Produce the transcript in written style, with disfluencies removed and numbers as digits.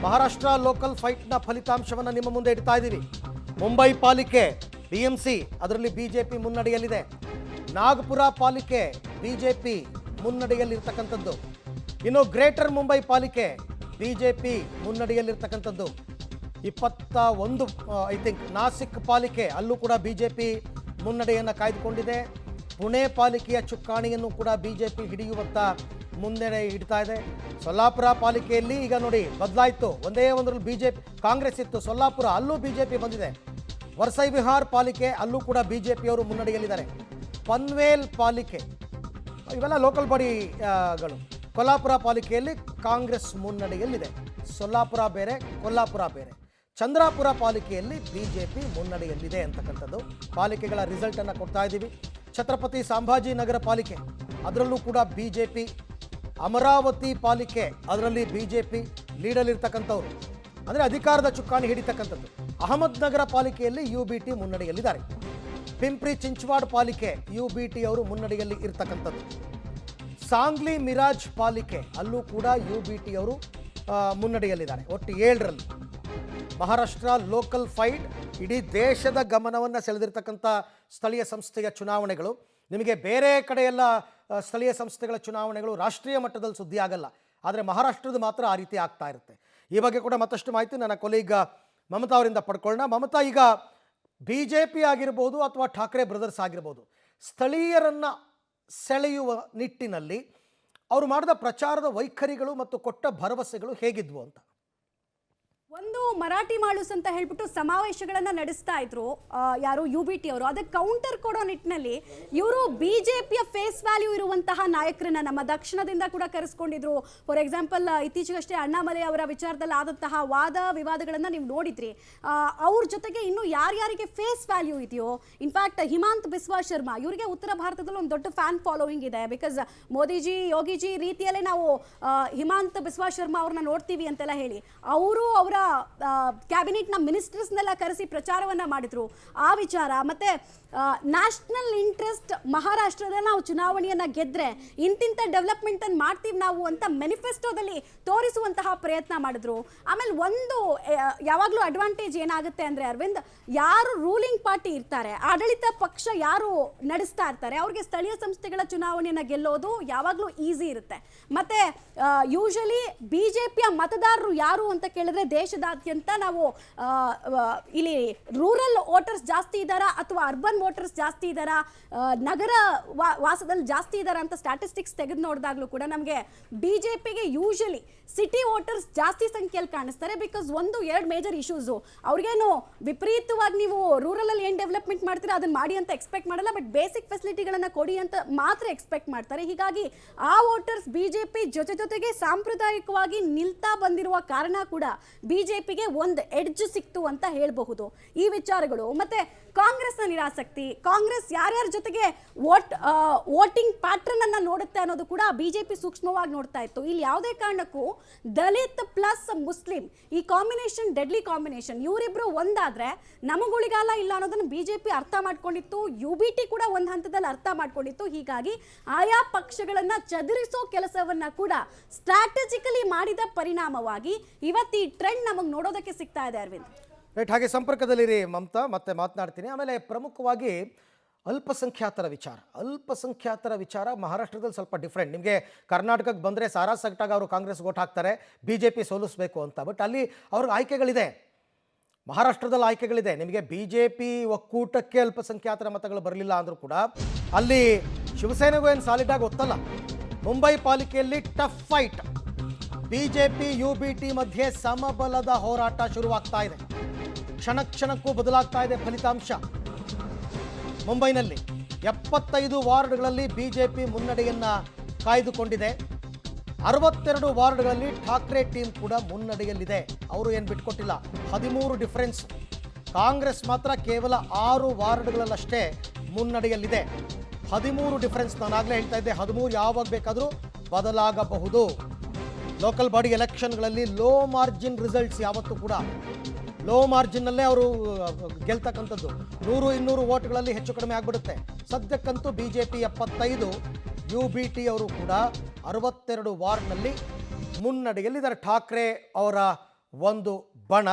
Maharashtra local ಫೈಟ್ನ ಫಲಿತಾಂಶವನ್ನು ನಿಮ್ಮ ಮುಂದೆ ಇಡ್ತಾ ಇದ್ದೀವಿ. ಮುಂಬೈ ಪಾಲಿಕೆ ಬಿಎಂಸಿ ಅದರಲ್ಲಿ ಬಿಜೆಪಿ ಮುನ್ನಡೆಯಲ್ಲಿದೆ. ನಾಗಪುರ ಪಾಲಿಕೆ ಬಿಜೆಪಿ ಮುನ್ನಡೆಯಲ್ಲಿರ್ತಕ್ಕಂಥದ್ದು. ಇನ್ನು ಗ್ರೇಟರ್ ಮುಂಬೈ ಪಾಲಿಕೆ ಬಿಜೆಪಿ ಮುನ್ನಡೆಯಲ್ಲಿರ್ತಕ್ಕಂಥದ್ದು. 21 ಐ ಥಿಂಕ್ ನಾಸಿಕ್ ಪಾಲಿಕೆ ಅಲ್ಲೂ ಕೂಡ ಬಿಜೆಪಿ ಮುನ್ನಡೆಯನ್ನು ಕಾಯ್ದುಕೊಂಡಿದೆ. ಪುಣೆ ಪಾಲಿಕೆಯ ಚುಕ್ಕಾಣಿಯನ್ನು ಕೂಡ ಬಿಜೆಪಿ ಹಿಡಿಯುವತ್ತ ಮುನ್ನಡೆ ಇಡ್ತಾ ಇದೆ. ಸೊಲ್ಲಾಪುರ ಪಾಲಿಕೆಯಲ್ಲಿ ಈಗ ನೋಡಿ ಬದಲಾಯಿತು. ಒಂದೇ ಒಂದರಲ್ಲಿ ಬಿಜೆಪಿ ಕಾಂಗ್ರೆಸ್ ಇತ್ತು, ಸೊಲ್ಲಾಪುರ ಅಲ್ಲೂ ಬಿಜೆಪಿ ಬಂದಿದೆ. ವರ್ಸೈ ವಿಹಾರ್ ಪಾಲಿಕೆ ಅಲ್ಲೂ ಕೂಡ ಬಿಜೆಪಿಯವರು ಮುನ್ನಡೆಯಲ್ಲಿದ್ದಾರೆ. ಪನ್ವೇಲ್ ಪಾಲಿಕೆ ಇವೆಲ್ಲ ಲೋಕಲ್ ಬಾಡಿಗಳು. ಕೊಲ್ಲಾಪುರ ಪಾಲಿಕೆಯಲ್ಲಿ ಕಾಂಗ್ರೆಸ್ ಮುನ್ನಡೆಯಲ್ಲಿದೆ. ಸೊಲ್ಲಾಪುರ ಬೇರೆ, ಕೊಲ್ಲಾಪುರ ಬೇರೆ. ಚಂದ್ರಾಪುರ ಪಾಲಿಕೆಯಲ್ಲಿ ಬಿಜೆಪಿ ಮುನ್ನಡೆಯಲ್ಲಿದೆ ಅಂತಕ್ಕಂಥದ್ದು ಪಾಲಿಕೆಗಳ ರಿಸಲ್ಟನ್ನು ಕೊಡ್ತಾ ಇದ್ದೀವಿ. ಛತ್ರಪತಿ ಸಂಭಾಜಿನಗರ ಪಾಲಿಕೆ ಅದರಲ್ಲೂ ಕೂಡ ಬಿಜೆಪಿ. ಅಮರಾವತಿ ಪಾಲಿಕೆ ಅದರಲ್ಲಿ ಬಿಜೆಪಿ ಲೀಡಲ್ಲಿರ್ತಕ್ಕಂಥವ್ರು, ಅಂದರೆ ಅಧಿಕಾರದ ಚುಕ್ಕಾಣಿ ಹಿಡಿತಕ್ಕಂಥದ್ದು. ಅಹಮದ್ ನಗರ ಪಾಲಿಕೆಯಲ್ಲಿ UBT ಮುನ್ನಡೆಯಲ್ಲಿದ್ದಾರೆ. ಪಿಂಪ್ರಿ ಚಿಂಚವಾಡ್ ಪಾಲಿಕೆ UBT ಅವರು ಮುನ್ನಡೆಯಲ್ಲಿ ಇರ್ತಕ್ಕಂಥದ್ದು. ಸಾಂಗ್ಲಿ ಮಿರಾಜ್ ಪಾಲಿಕೆ ಅಲ್ಲೂ ಕೂಡ UBT ಅವರು ಮುನ್ನಡೆಯಲ್ಲಿದ್ದಾರೆ. ಒಟ್ಟು 7ರಲ್ಲಿ ಮಹಾರಾಷ್ಟ್ರ ಲೋಕಲ್ ಫೈಟ್ ಇಡೀ ದೇಶದ ಗಮನವನ್ನು ಸೆಳೆದಿರ್ತಕ್ಕಂಥ ಸ್ಥಳೀಯ ಸಂಸ್ಥೆಯ ಚುನಾವಣೆಗಳು. ನಿಮಗೆ ಬೇರೆ ಕಡೆಯೆಲ್ಲ ಸ್ಥಳೀಯ ಸಂಸ್ಥೆಗಳ ಚುನಾವಣೆಗಳು ರಾಷ್ಟ್ರೀಯ ಮಟ್ಟದಲ್ಲಿ ಸುದ್ದಿ ಆಗಲ್ಲ, ಆದರೆ ಮಹಾರಾಷ್ಟ್ರದ ಮಾತ್ರ ಆ ರೀತಿ ಆಗ್ತಾ ಇರುತ್ತೆ. ಈ ಬಗ್ಗೆ ಕೂಡ ಮತ್ತಷ್ಟು ಮಾಹಿತಿ ನನ್ನ ಕೊಲೀಗ ಮಮತಾ ಅವರಿಂದ ಪಡ್ಕೊಳ್ಳೋಣ. ಮಮತಾ, ಈಗ BJP ಆಗಿರ್ಬೋದು ಅಥವಾ ಠಾಕ್ರೆ ಬ್ರದರ್ಸ್ ಆಗಿರ್ಬೋದು, ಸ್ಥಳೀಯರನ್ನು ಸೆಳೆಯುವ ನಿಟ್ಟಿನಲ್ಲಿ ಅವರು ಮಾಡಿದ ಪ್ರಚಾರದ ವೈಖರಿಗಳು ಮತ್ತು ಕೊಟ್ಟ ಭರವಸೆಗಳು ಹೇಗಿದ್ವು ಅಂತ? ಒಂದು ಮರಾಠಿ ಮಾಳುಸ್ ಅಂತ ಹೇಳ್ಬಿಟ್ಟು ಸಮಾವೇಶಗಳನ್ನ ನಡೆಸ್ತಾ ಇದ್ರು ಯಾರು UBT ಅವರು. ಅದಕ್ಕೆ ಕೌಂಟರ್ ಕೊಡೋ ನಿಟ್ಟಿನಲ್ಲಿ ಇವರು ಬಿಜೆಪಿಯ ಫೇಸ್ ವ್ಯಾಲ್ಯೂ ಇರುವಂತಹ ನಾಯಕರನ್ನ ನಮ್ಮ ದಕ್ಷಿಣದಿಂದ ಕೂಡ ಕರೆಸ್ಕೊಂಡಿದ್ರು. ಫಾರ್ ಎಕ್ಸಾಂಪಲ್ ಇತ್ತೀಚೆಗಷ್ಟೇ ಅಣ್ಣಾಮಲೈ ಅವರ ವಿಚಾರದಲ್ಲಿ ಆದಂತಹ ವಾದ ವಿವಾದಗಳನ್ನ ನೀವು ನೋಡಿದ್ರಿ. ಅವ್ರ ಜೊತೆಗೆ ಇನ್ನು ಯಾರ್ಯಾರಿಗೆ ಫೇಸ್ ವ್ಯಾಲ್ಯೂ ಇದೆಯೋ, ಇನ್ಫ್ಯಾಕ್ಟ್ ಹಿಮಾಂತ್ ಬಿಸ್ವಾ ಶರ್ಮಾ ಇವರಿಗೆ ಉತ್ತರ ಭಾರತದಲ್ಲಿ ಒಂದು ದೊಡ್ಡ ಫ್ಯಾನ್ ಫಾಲೋವಿಂಗ್ ಇದೆ. ಬಿಕಾಸ್ ಮೋದಿಜಿ ಯೋಗಿಜಿ ರೀತಿಯಲ್ಲೇ ನಾವು ಹಿಮಾಂತ್ ಬಿಸ್ವಾ ಶರ್ಮಾ ಅವ್ರನ್ನ ನೋಡ್ತೀವಿ ಅಂತೆಲ್ಲ ಹೇಳಿ ಅವರು ಅವರ ಕ್ಯಾಬಿನೆಟ್ನ ಮಿನಿಸ್ಟರ್ಸ್ನೆಲ್ಲ ಕರೆಸಿ ಪ್ರಚಾರವನ್ನ ಮಾಡಿದ್ರು. ಆ ವಿಚಾರ ಮತ್ತೆ ನ್ಯಾಷನಲ್ ಇಂಟ್ರೆಸ್ಟ್, ಮಹಾರಾಷ್ಟ್ರದಲ್ಲಿ ನಾವು ಚುನಾವಣೆಯನ್ನ ಗೆದ್ರೆ ಇಂತಿಂತ ಡೆವಲಪ್ಮೆಂಟ್ ಅನ್ನು ಮಾಡ್ತೀವಿ ನಾವು ಅಂತ ಮ್ಯಾನಿಫೆಸ್ಟೋದಲ್ಲಿ ತೋರಿಸುವಂತಹ ಪ್ರಯತ್ನ ಮಾಡಿದ್ರು. ಆಮೇಲೆ ಒಂದು ಯಾವಾಗಲೂ ಅಡ್ವಾಂಟೇಜ್ ಏನಾಗುತ್ತೆ ಅಂದ್ರೆ ಅರವಿಂದ್, ಯಾರು ರೂಲಿಂಗ್ ಪಾರ್ಟಿ ಇರ್ತಾರೆ, ಆಡಳಿತ ಪಕ್ಷ ಯಾರು ನಡೆಸ್ತಾ ಇರ್ತಾರೆ, ಅವ್ರಿಗೆ ಸ್ಥಳೀಯ ಸಂಸ್ಥೆಗಳ ಚುನಾವಣೆಯನ್ನ ಗೆಲ್ಲೋದು ಯಾವಾಗಲೂ ಈಸಿ ಇರುತ್ತೆ. ಮತ್ತೆ ಯೂಶಲಿ ಬಿಜೆಪಿಯ ಮತದಾರರು ಯಾರು ಅಂತ ಕೇಳಿದ್ರೆ ದೇಶದಾದ್ಯಂತ ನಾವು ಇಲ್ಲಿ ರೂರಲ್ ವೋಟರ್ಸ್ ಜಾಸ್ತಿ ಇದ್ದಾರಾ ಅಥವಾ ಅರ್ಬನ್ ವೋಟರ್ಸ್ ಜಾಸ್ತಿ ಇದ್ದಾರಾ, ನಗರ ವಾಸದಲ್ಲಿ ಜಾಸ್ತಿ ಇದ್ದಾರಾ ಅಂತ ಸ್ಟ್ಯಾಟಿಸ್ಟಿಕ್ಸ್ ತೆಗೆದು ನೋಡಿದಾಗಲೂ ಕೂಡ ನಮಗೆ ಬಿಜೆಪಿಗೆ ಯೂಶಲಿ ಸಿಟಿ ವೋಟರ್ಸ್ ಜಾಸ್ತಿ ಸಂಖ್ಯೆಯಲ್ಲಿ ಕಾಣಿಸ್ತಾರೆ. ಬಿಕಾಸ್ 1-2 ಮೇಜರ್ ಇಶ್ಯೂಸು ಅವ್ರಿಗೇನು ವಿಪರೀತವಾಗಿ ನೀವು ರೂರಲಲ್ಲಿ ಏನು ಡೆವಲಪ್ಮೆಂಟ್ ಮಾಡ್ತೀರಾ ಅದನ್ನ ಮಾಡಿ ಅಂತ ಎಕ್ಸ್ಪೆಕ್ಟ್ ಮಾಡಲ್ಲ, ಬಟ್ ಬೇಸಿಕ್ ಫೆಸಿಲಿಟಿಗಳನ್ನು ಕೊಡಿ ಅಂತ ಮಾತ್ರ ಎಕ್ಸ್ಪೆಕ್ಟ್ ಮಾಡ್ತಾರೆ. ಹೀಗಾಗಿ ಆ ವೋಟರ್ಸ್ ಬಿಜೆಪಿ ಜೊತೆಗೆ ಸಾಂಪ್ರದಾಯಿಕವಾಗಿ ನಿಲ್ತಾ ಬಂದಿರುವ ಕಾರಣ ಕೂಡ ಬಿಜೆಪಿಗೆ ಒಂದು ಎಡ್ಜ್ ಸಿಕ್ತು ಅಂತ ಹೇಳಬಹುದು. ಈ ವಿಚಾರಗಳು ಮತ್ತೆ ಕಾಂಗ್ರೆಸ್ನ ನಿರಾಸಕ್ತಿ, ಕಾಂಗ್ರೆಸ್ ಯಾರ್ಯಾರ ಜೊತೆಗೆ ವೋಟಿಂಗ್ ಪ್ಯಾಟ್ರನ್ ಅನ್ನ ನೋಡುತ್ತೆ ಅನ್ನೋದು ಕೂಡ ಬಿಜೆಪಿ ಸೂಕ್ಷ್ಮವಾಗಿ ನೋಡ್ತಾ ಇತ್ತು. ಇಲ್ಲಿ ಯಾವುದೇ ಕಾರಣಕ್ಕೂ ದಲಿತ್ ಪ್ಲಸ್ ಮುಸ್ಲಿಂ ಈ ಕಾಂಬಿನೇಷನ್ ಡೆಡ್ಲಿ ಕಾಂಬಿನೇಷನ್, ಇವರಿಬ್ರು ಒಂದಾದ್ರೆ ನಮಗುಳಿಗಾಲ ಇಲ್ಲ ಅನ್ನೋದನ್ನು ಬಿಜೆಪಿ ಅರ್ಥ ಮಾಡ್ಕೊಂಡಿತ್ತು. UBT ಕೂಡ ಒಂದು ಹಂತದಲ್ಲಿ ಅರ್ಥ ಮಾಡ್ಕೊಂಡಿತ್ತು. ಹೀಗಾಗಿ ಆಯಾ ಪಕ್ಷಗಳನ್ನ ಚದುರಿಸೋ ಕೆಲಸವನ್ನ ಕೂಡ ಸ್ಟ್ರಾಟಜಿಕಲಿ ಮಾಡಿದ ಪರಿಣಾಮವಾಗಿ ಇವತ್ತು ಈ ಟ್ರೆಂಡ್ ನಮಗೆ ನೋಡೋದಕ್ಕೆ ಸಿಗ್ತಾ ಇದೆ ಅರವಿಂದ್. ರೈಟ್, ಹಾಗೆ ಸಂಪರ್ಕದಲ್ಲಿರಿ ಮಮತಾ, ಮತ್ತೆ ಮಾತನಾಡ್ತೀನಿ. ಆಮೇಲೆ ಪ್ರಮುಖವಾಗಿ ಅಲ್ಪಸಂಖ್ಯಾತರ ವಿಚಾರ ಮಹಾರಾಷ್ಟ್ರದಲ್ಲಿ ಸ್ವಲ್ಪ ಡಿಫ್ರೆಂಟ್. ನಿಮಗೆ ಕರ್ನಾಟಕಕ್ಕೆ ಬಂದರೆ ಸಾರಾಸಗಟಾಗಿ ಅವರು ಕಾಂಗ್ರೆಸ್ ವೋಟ್ ಹಾಕ್ತಾರೆ, BJP ಸೋಲಿಸಬೇಕು ಅಂತ. ಬಟ್ ಅಲ್ಲಿ ಅವ್ರಿಗೆ ಆಯ್ಕೆಗಳಿದೆ, ಮಹಾರಾಷ್ಟ್ರದಲ್ಲಿ ಆಯ್ಕೆಗಳಿದೆ. ನಿಮಗೆ BJP ಒಕ್ಕೂಟಕ್ಕೆ ಅಲ್ಪಸಂಖ್ಯಾತರ ಮತಗಳು ಬರಲಿಲ್ಲ ಅಂದರೂ ಕೂಡ ಅಲ್ಲಿ ಶಿವಸೇನೆಗೂ ಏನು ಸಾಲಿಡಾಗಿ ಗೊತ್ತಲ್ಲ. ಮುಂಬೈ ಪಾಲಿಕೆಯಲ್ಲಿ ಟಫ್ ಫೈಟ್, BJP UBT ಮಧ್ಯೆ ಸಮಬಲದ ಹೋರಾಟ ಶುರುವಾಗ್ತಾ ಇದೆ. ಕ್ಷಣಕ್ಕೂ ಬದಲಾಗ್ತಾ ಇದೆ ಫಲಿತಾಂಶ. ಮುಂಬೈನಲ್ಲಿ 75 ವಾರ್ಡ್ಗಳಲ್ಲಿ BJP ಮುನ್ನಡೆಯನ್ನು ಕಾಯ್ದುಕೊಂಡಿದೆ. 62 ವಾರ್ಡ್ಗಳಲ್ಲಿ ಠಾಕ್ರೆ ಟೀಮ್ ಕೂಡ ಮುನ್ನಡೆಯಲ್ಲಿದೆ. ಅವರು ಏನು ಬಿಟ್ಕೊಟ್ಟಿಲ್ಲ, 13 ಡಿಫರೆನ್ಸ್. ಕಾಂಗ್ರೆಸ್ ಮಾತ್ರ ಕೇವಲ 6 ವಾರ್ಡ್ಗಳಲ್ಲಷ್ಟೇ ಮುನ್ನಡೆಯಲ್ಲಿದೆ. 13 ಡಿಫರೆನ್ಸ್. ನಾನಾಗಲೇ ಹೇಳ್ತಾ ಇದ್ದೆ, 13 ಯಾವಾಗ ಬೇಕಾದರೂ ಬದಲಾಗಬಹುದು. ಲೋಕಲ್ ಬಾಡಿ ಎಲೆಕ್ಷನ್ಗಳಲ್ಲಿ ಲೋ ಮಾರ್ಜಿನ್ ರಿಸಲ್ಟ್ಸ್ ಯಾವತ್ತೂ ಕೂಡ ಲೋ ಮಾರ್ಜಿನ್ನಲ್ಲೇ ಅವರು ಗೆಲ್ತಕ್ಕಂಥದ್ದು. 100-200 ವೋಟ್ಗಳಲ್ಲಿ ಹೆಚ್ಚು ಕಡಿಮೆ ಆಗಿಬಿಡುತ್ತೆ. ಸದ್ಯಕ್ಕಂತೂ BJP 75, UBT ಅವರು ಕೂಡ 62 ವಾರ್ಡ್ನಲ್ಲಿ ಮುನ್ನಡೆಯಲ್ಲಿದ್ದಾರೆ. ಠಾಕ್ರೆ ಅವರ ಒಂದು ಬಣ.